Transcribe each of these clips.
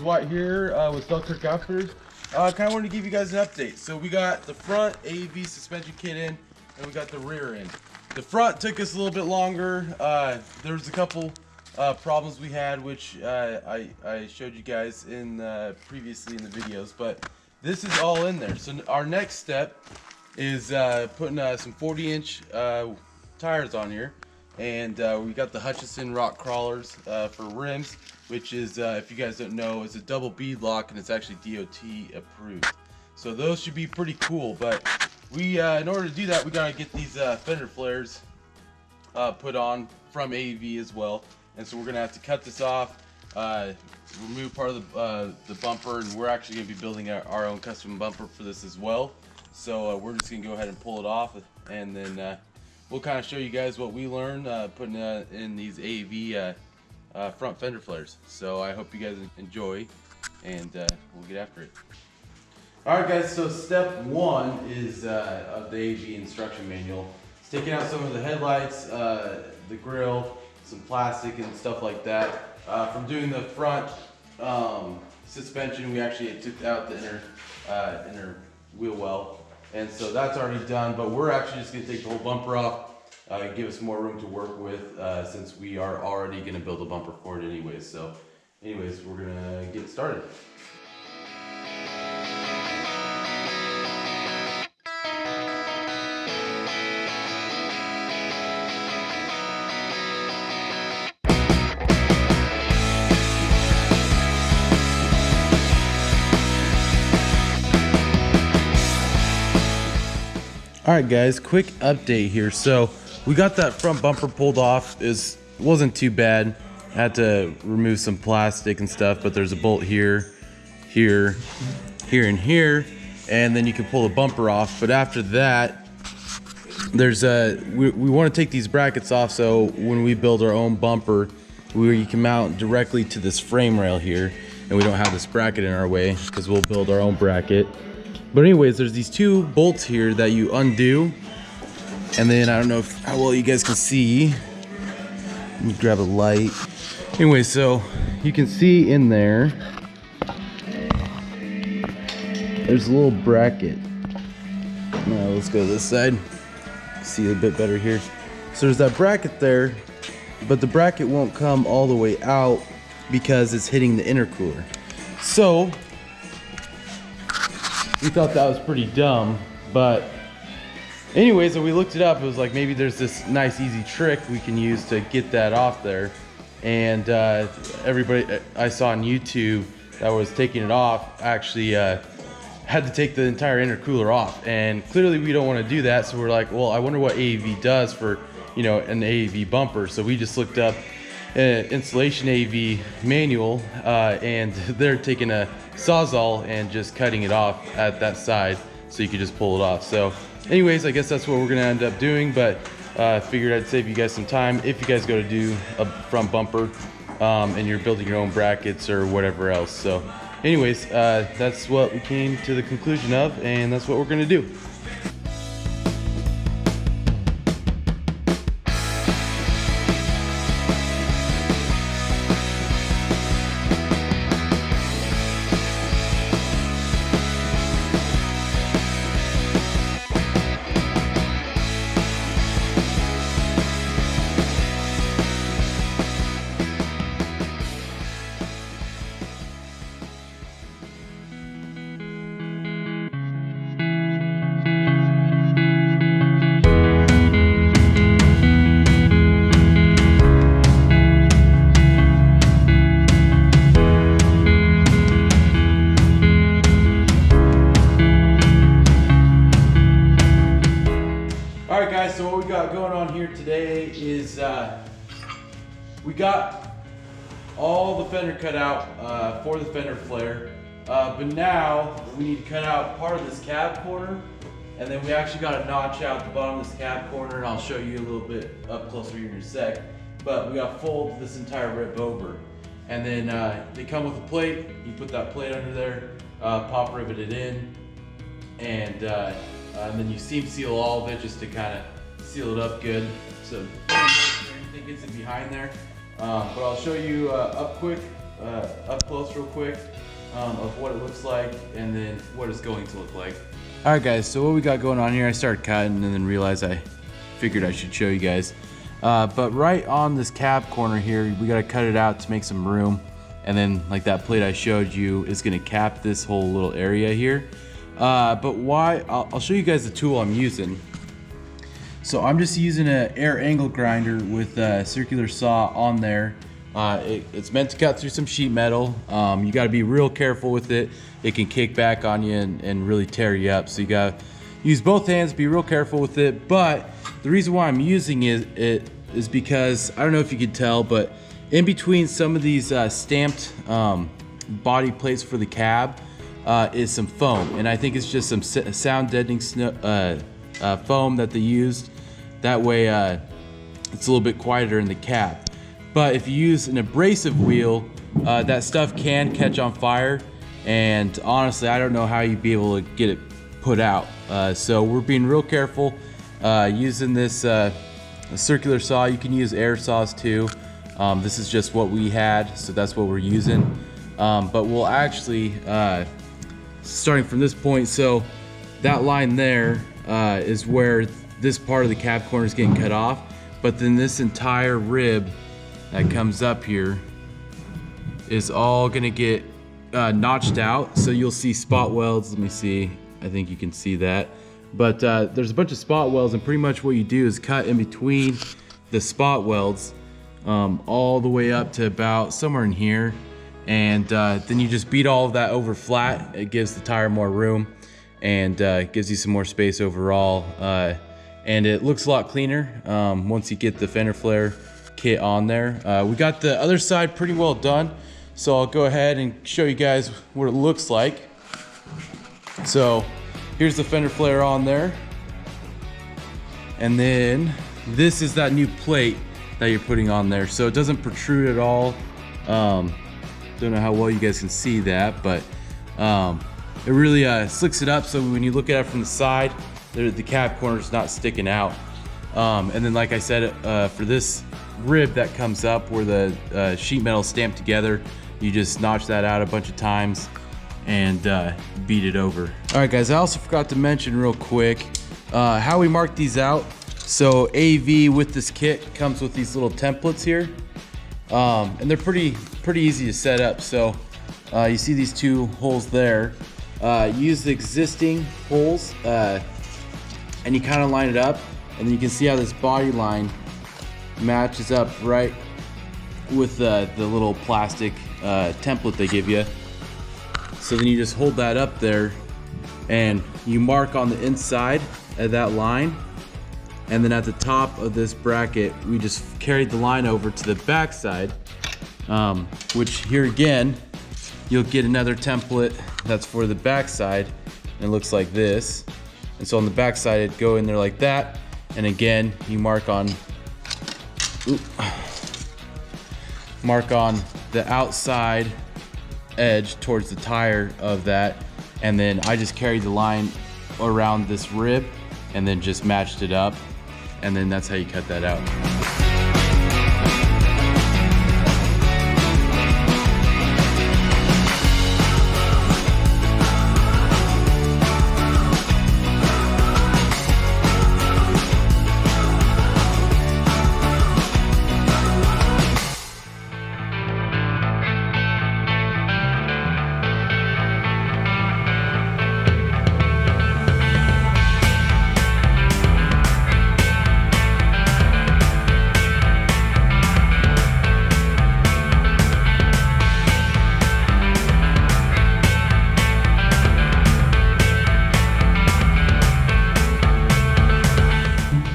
White here with Selkirk Outfitters. I kind of wanted to give you guys an update. So we got the front AEV suspension kit in, and we got the rear in. The front took us a little bit longer. There was a couple problems we had, which I showed you guys in previously in the videos, but this is all in there. So our next step is putting some 40-inch tires on here, and we got the Hutchison rock crawlers for rims, which is, if you guys don't know, is a double bead lock, and it's actually DOT approved. So those should be pretty cool. But we, in order to do that, we gotta get these fender flares put on from AEV as well. And so we're gonna have to cut this off, remove part of the bumper, and we're actually gonna be building our own custom bumper for this as well. So we're just gonna go ahead and pull it off, and then we'll kind of show you guys what we learned putting in these AEV front fender flares. So I hope you guys enjoy, and we'll get after it. Alright guys, so step one is of the AEV instruction manual. It's taking out some of the headlights, the grill, some plastic and stuff like that. From doing the front suspension, we actually took out the inner wheel well, and so that's already done, but we're actually just going to take the whole bumper off, give us more room to work with, since we are already going to build a bumper for it anyways. So anyways, we're going to get started. Alright guys, quick update here. So we got that front bumper pulled off. It wasn't too bad. I had to remove some plastic and stuff, but there's a bolt here, here, and here, and then you can pull the bumper off. But after that, there's we want to take these brackets off, so when we build our own bumper, you can mount directly to this frame rail here, and we don't have this bracket in our way because we'll build our own bracket. But anyways, there's these two bolts here that you undo, and then I don't know how well you guys can see. Let me grab a light. Anyway, so you can see in there, there's a little bracket. Now let's go to this side. See a bit better here. So there's that bracket there, but the bracket won't come all the way out because it's hitting the intercooler. So we thought that was pretty dumb, but anyways, when we looked it up, it was like maybe there's this nice easy trick we can use to get that off there. And everybody I saw on YouTube that was taking it off actually had to take the entire intercooler off, and clearly we don't want to do that. So we're like, well, I wonder what AEV does for, you know, an AEV bumper. So we just looked up installation AEV manual, and they're taking a Sawzall and just cutting it off at that side so you can just pull it off. So anyways, I guess that's what we're gonna end up doing, but figured I'd save you guys some time if you guys go to do a front bumper and you're building your own brackets or whatever else. So anyways, that's what we came to the conclusion of, and that's what we're gonna do. Alright guys, so what we got going on here today is we got all the fender cut out for the fender flare, but now we need to cut out part of this cab corner, and then we actually got to notch out the bottom of this cab corner, and I'll show you a little bit up closer here in a sec. But we got to fold this entire rib over, and then they come with a plate. You put that plate under there, pop rivet it in, and then you seam seal all of it just to kind of seal it up good, so anything gets in behind there. But I'll show you up quick up close real quick of what it looks like and then what it's going to look like. All right guys, so what we got going on here, I started cutting and then realized I figured I should show you guys. But right on this cab corner here, we gotta cut it out to make some room. And then like that plate I showed you is gonna cap this whole little area here. But why, I'll show you guys the tool I'm using. So I'm just using an air angle grinder with a circular saw on there. It's meant to cut through some sheet metal. You gotta be real careful with it. It can kick back on you and really tear you up. So you gotta use both hands, be real careful with it. But the reason why I'm using it is because, I don't know if you could tell, but in between some of these stamped body plates for the cab is some foam. And I think it's just some sound deadening foam that they used. That way it's a little bit quieter in the cab. But if you use an abrasive wheel, that stuff can catch on fire. And honestly, I don't know how you'd be able to get it put out. So we're being real careful using this circular saw. You can use air saws too. This is just what we had, so that's what we're using. But we'll actually, starting from this point, so that line there is where this part of the cab corner is getting cut off. But then this entire rib that comes up here is all gonna get notched out. So you'll see spot welds. Let me see, I think you can see that. But there's a bunch of spot welds, and pretty much what you do is cut in between the spot welds all the way up to about somewhere in here. And then you just beat all of that over flat. It gives the tire more room and gives you some more space overall. And it looks a lot cleaner once you get the fender flare kit on there. We got the other side pretty well done, so I'll go ahead and show you guys what it looks like. So here's the fender flare on there, and then this is that new plate that you're putting on there, so it doesn't protrude at all. Don't know how well you guys can see that, but it really slicks it up, so when you look at it from the side, the cab corner is not sticking out. And then like I said, for this rib that comes up where the sheet metal is stamped together, you just notch that out a bunch of times and beat it over. All right guys, I also forgot to mention real quick how we mark these out. So AEV with this kit comes with these little templates here, and they're pretty easy to set up. So you see these two holes there. Use the existing holes and you kind of line it up, and then you can see how this body line matches up right with the little plastic template they give you. So then you just hold that up there and you mark on the inside of that line, and then at the top of this bracket we just carried the line over to the back side, which here again you'll get another template that's for the back side, and it looks like this. And so on the back side it'd go in there like that, and again you mark on the outside edge towards the tire of that, and then I just carried the line around this rib and then just matched it up, and then that's how you cut that out.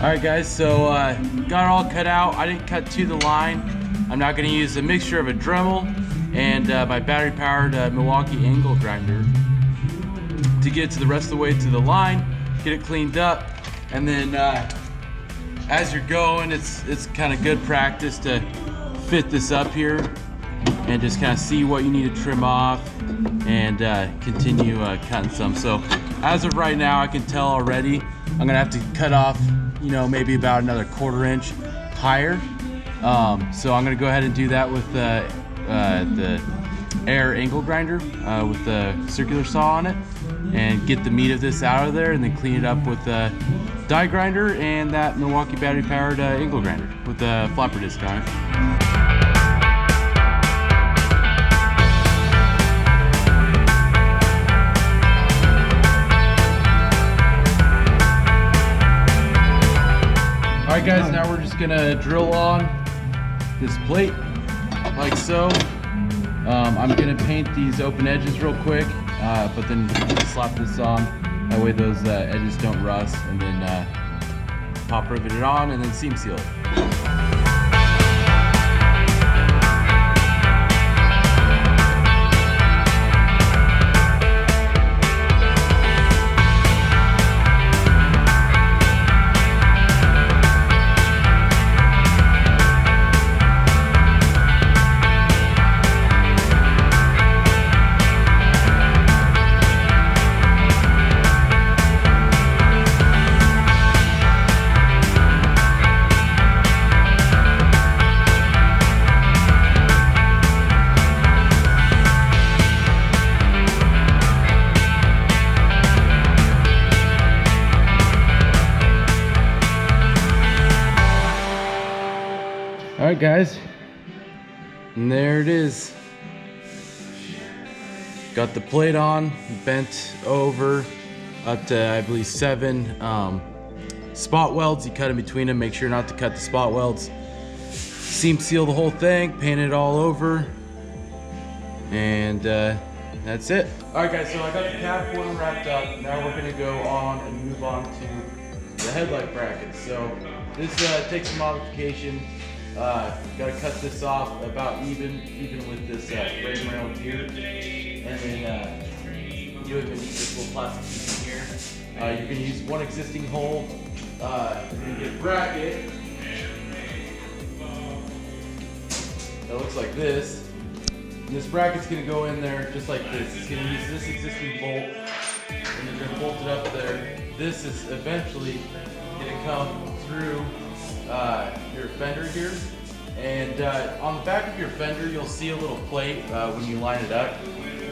Alright guys, so got it all cut out. I didn't cut to the line. I'm not going to use a mixture of a Dremel and my battery powered Milwaukee angle grinder to get to the rest of the way to the line, get it cleaned up, and then as you're going, it's kind of good practice to fit this up here and just kind of see what you need to trim off and continue cutting some. So as of right now, I can tell already I'm gonna have to cut off, you know, maybe about another 1/4 inch higher. So I'm gonna go ahead and do that with the air angle grinder with the circular saw on it, and get the meat of this out of there, and then clean it up with the die grinder and that Milwaukee battery powered angle grinder with the flopper disc on it. Alright guys, now we're just gonna drill on this plate like so. I'm gonna paint these open edges real quick, but then slap this on. That way those edges don't rust, and then pop rivet it on and then seam seal it. Alright guys, and there it is. Got the plate on, bent over up to I believe 7 spot welds. You cut in between them, make sure not to cut the spot welds. Seam seal the whole thing, paint it all over, and that's it. Alright guys, so I got the cap one wrapped up. Now we're gonna go on and move on to the headlight brackets. So this takes some modification. Gotta cut this off about even with this frame rail here, and then you even need this little plastic piece in here. You're gonna use one existing hole. You're gonna get a bracket that looks like this, and this bracket's gonna go in there just like this. It's gonna use this existing bolt, and you're gonna bolt it up there. This is eventually gonna come through your fender here, and on the back of your fender you'll see a little plate when you line it up.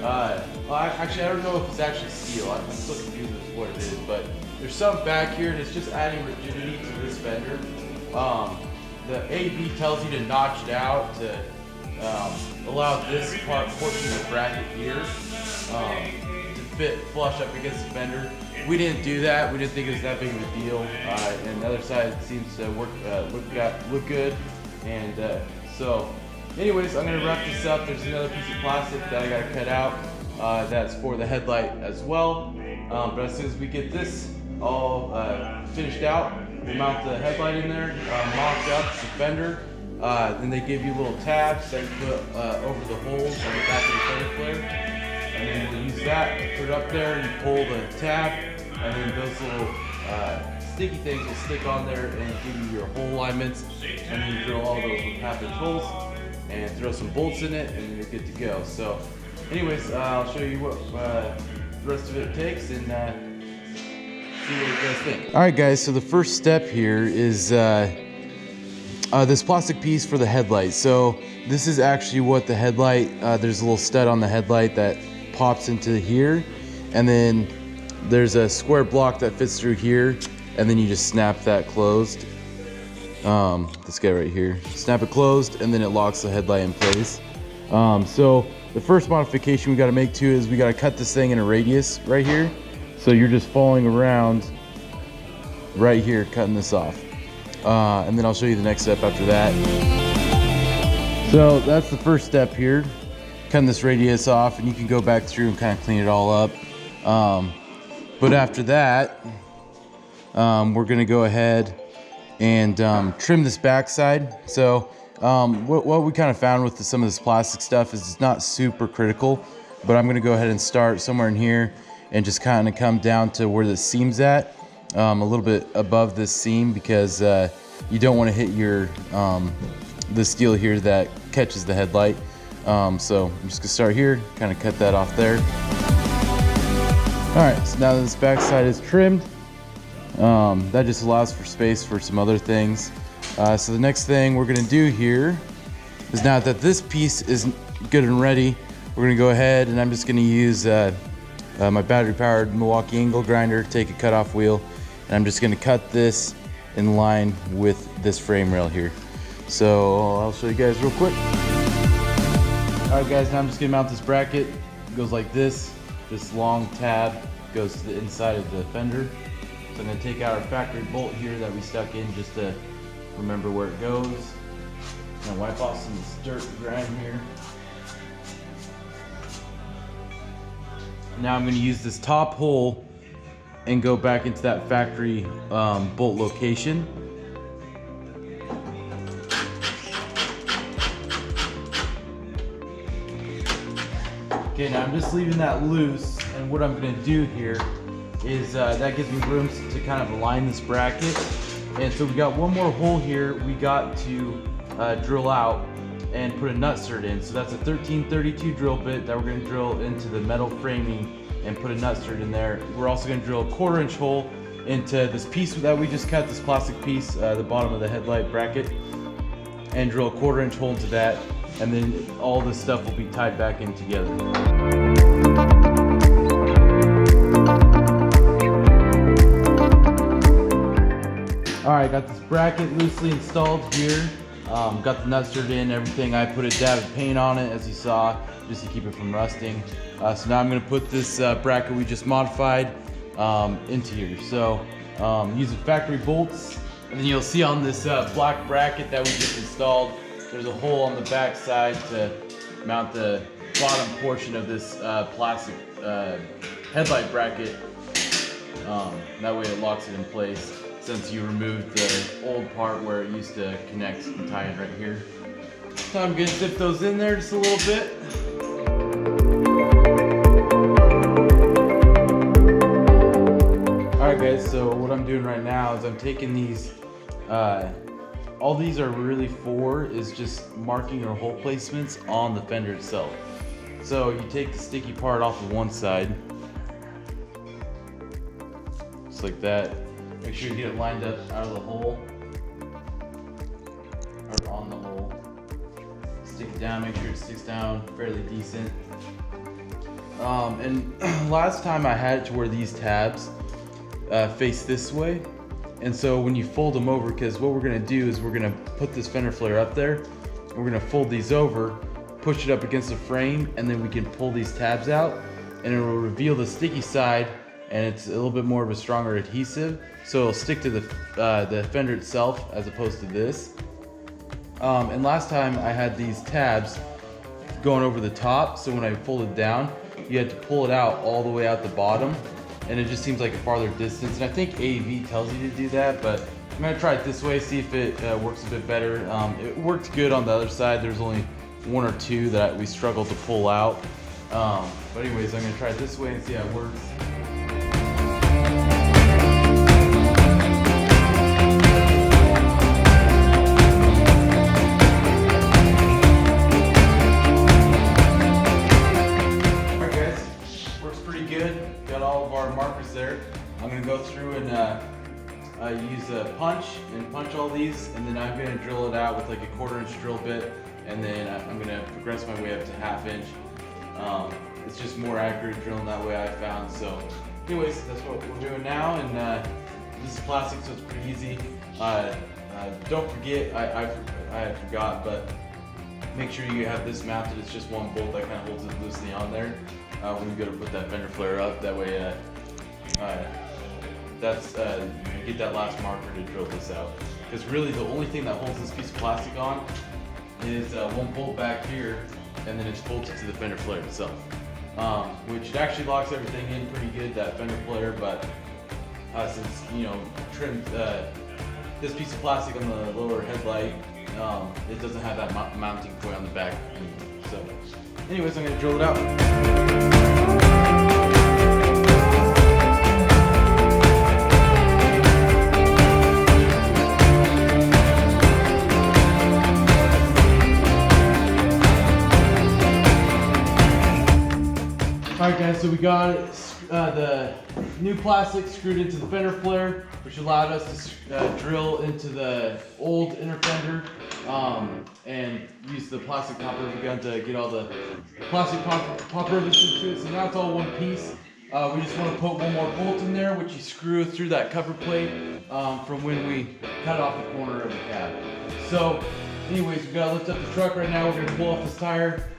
Well, actually I don't know if it's actually steel. I'm still confused with what it is, but there's some back here and it's just adding rigidity to this fender. The AEV tells you to notch it out to allow this portion of the bracket here to fit flush up against the fender. We didn't do that. We didn't think it was that big of a deal. And the other side seems to look good. And so, anyways, I'm gonna wrap this up. There's another piece of plastic that I gotta cut out. That's for the headlight as well. But as soon as we get this all finished out, we mount the headlight in there, mocked up the fender. Then they give you little tabs that you put over the holes on the back of the fender flare. And then we'll use that, put it up there, and you pull the tab, and then those little sticky things will stick on there and give you your hole alignments. And then you drill all those with half-inch holes and throw some bolts in it, and then you're good to go. So, anyways, I'll show you what the rest of it takes and see what you guys think. All right, guys. So the first step here is this plastic piece for the headlight. So this is actually what the headlight. There's a little stud on the headlight that pops into here, and then there's a square block that fits through here, and then you just snap that closed. This guy right here, snap it closed, and then it locks the headlight in place. So the first modification we got to make too is we got to cut this thing in a radius right here, so you're just following around right here, cutting this off, and then I'll show you the next step after that. So that's the first step here, cutting this radius off, and you can go back through and kind of clean it all up. But after that, we're gonna go ahead and trim this backside. So what we kind of found with some of this plastic stuff is it's not super critical, but I'm gonna go ahead and start somewhere in here and just kind of come down to where the seam's at, a little bit above this seam, because you don't want to hit your the steel here that catches the headlight. So I'm just gonna start here, kind of cut that off there. All right, so now that this backside is trimmed, that just allows for space for some other things. So the next thing we're gonna do here is, now that this piece is good and ready, we're we're gonna go ahead and I'm just gonna use my battery powered Milwaukee angle grinder, take a cutoff wheel, and I'm just gonna cut this in line with this frame rail here. So I'll show you guys real quick. All right guys, now I'm just gonna mount this bracket. It goes like this. This long tab goes to the inside of the fender. So I'm gonna take out our factory bolt here that we stuck in just to remember where it goes. I'm gonna wipe off some of this dirt and grime here. Now I'm gonna use this top hole and go back into that factory bolt location. Okay, now I'm just leaving that loose, and what I'm gonna do here is that gives me room to kind of align this bracket. And so we got one more hole here we got to drill out and put a nut cert in. So that's a 1332 drill bit that we're gonna drill into the metal framing and put a nut cert in there. We're also gonna drill a 1/4 inch hole into this piece that we just cut, this plastic piece, the bottom of the headlight bracket, and drill a 1/4 inch hole into that. And then all this stuff will be tied back in together. All right, got this bracket loosely installed here. Got the nut cert in, everything. I put a dab of paint on it, as you saw, just to keep it from rusting. So now I'm gonna put this bracket we just modified into here. So using factory bolts, and then you'll see on this black bracket that we just installed, there's a hole on the back side to mount the bottom portion of this plastic headlight bracket. That way it locks it in place, since you removed the old part where it used to connect and tie in right here. So I'm gonna dip those in there just a little bit. Alright guys, so what I'm doing right now is I'm taking these, all these are really for is just marking your hole placements on the fender itself. So you take the sticky part off of one side, just like that. Make sure you get it lined up out of the hole, or on the hole. Stick it down, make sure it sticks down fairly decent. And last time I had it to where these tabs face this way. And so when you fold them over, because what we're gonna do is we're gonna put this fender flare up there, and we're gonna fold these over, push it up against the frame, and then we can pull these tabs out, and it will reveal the sticky side, and it's a little bit more of a stronger adhesive, so it'll stick to the fender itself as opposed to this. And last time I had these tabs going over the top, so when I folded down, you had to pull it out all the way out the bottom, and it just seems like a farther distance. And I think AEV tells you to do that, but I'm gonna try it this way, see if it works a bit better. It worked good on the other side. There's only one or two that we struggled to pull out. But anyways, I'm gonna try it this way and see how it works. Got all of our markers there. I'm gonna go through and use a punch and punch all these, and then I'm gonna drill it out with like a 1/4 inch drill bit, and then I'm gonna progress my way up to 1/2 inch. It's just more accurate drilling that way, I found. So anyways, that's what we're doing now, and this is plastic, so it's pretty easy. Don't forget, I forgot, but make sure you have this mounted. It's just one bolt that kind of holds it loosely on there. When you go to put that fender flare up, that way you get that last marker to drill this out. Because really the only thing that holds this piece of plastic on is one bolt back here, and then it's bolted to the fender flare itself. Which it actually locks everything in pretty good, that fender flare, but since, you know, trimmed this piece of plastic on the lower headlight, it doesn't have that mounting point on the back anymore. So anyways, I'm gonna drill it out. Alright guys, so we got it the new plastic screwed into the fender flare, which allowed us to drill into the old inner fender and use the plastic pop rubber gun to get all the plastic pop rubbers into it. So now it's all one piece. We just want to put one more bolt in there, which you screw through that cover plate from when we cut off the corner of the cab. So anyways, we've got to lift up the truck right now. We're going to pull off this tire,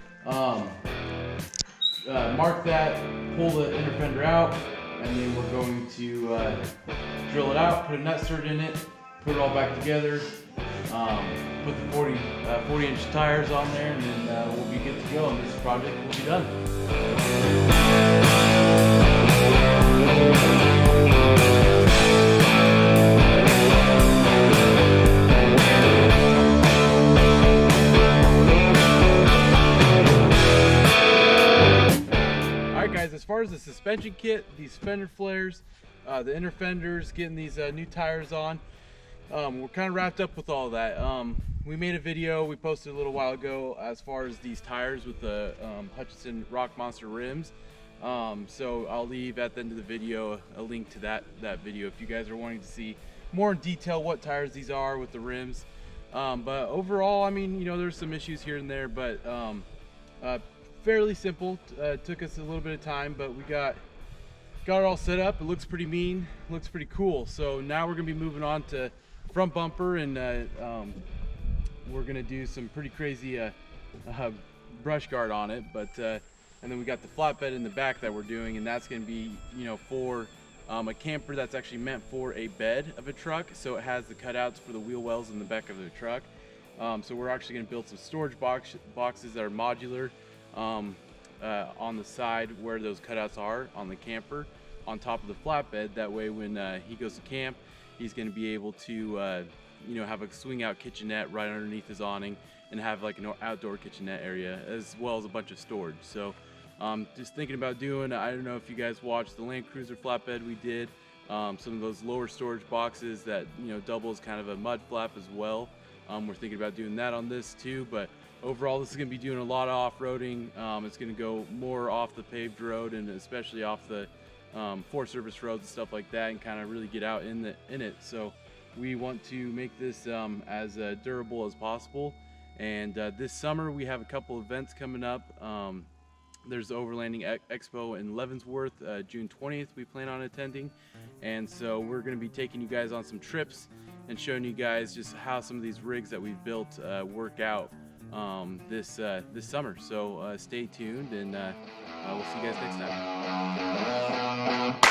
mark that, pull the inner fender out, and then we're going to drill it out, put a nut stud in it, put it all back together, put the 40-inch tires on there, and then we'll be good to go, and this project will be done. As far as the suspension kit, these fender flares, the inner fenders, getting these new tires on, we're kind of wrapped up with all that. We made a video we posted a little while ago as far as these tires with the Hutchinson Rock Monster rims. So I'll leave at the end of the video a link to that video if you guys are wanting to see more in detail what tires these are with the rims. But overall, I mean, you know, there's some issues here and there, but fairly simple. Took us a little bit of time, but we got it all set up. It looks pretty mean, looks pretty cool. So now we're gonna be moving on to front bumper, and we're gonna do some pretty crazy brush guard on it. But and then we got the flatbed in the back that we're doing, and that's gonna be, you know, for a camper that's actually meant for a bed of a truck. So it has the cutouts for the wheel wells in the back of the truck. So we're actually gonna build some storage boxes that are modular on the side where those cutouts are on the camper, on top of the flatbed. That way when he goes to camp, he's going to be able to you know, have a swing out kitchenette right underneath his awning and have like an outdoor kitchenette area as well as a bunch of storage. So just thinking about doing, I don't know if you guys watched the Land Cruiser flatbed we did, some of those lower storage boxes that, you know, double as kind of a mud flap as well. We're thinking about doing that on this too, but overall, this is going to be doing a lot of off-roading. It's going to go more off the paved road and especially off the Forest Service roads and stuff like that, and kind of really get out in it. So we want to make this as durable as possible. And this summer we have a couple events coming up. There's the Overlanding Expo in Leavenworth, June 20th we plan on attending. And so we're going to be taking you guys on some trips and showing you guys just how some of these rigs that we've built work out this summer. So stay tuned, and we'll see you guys next time.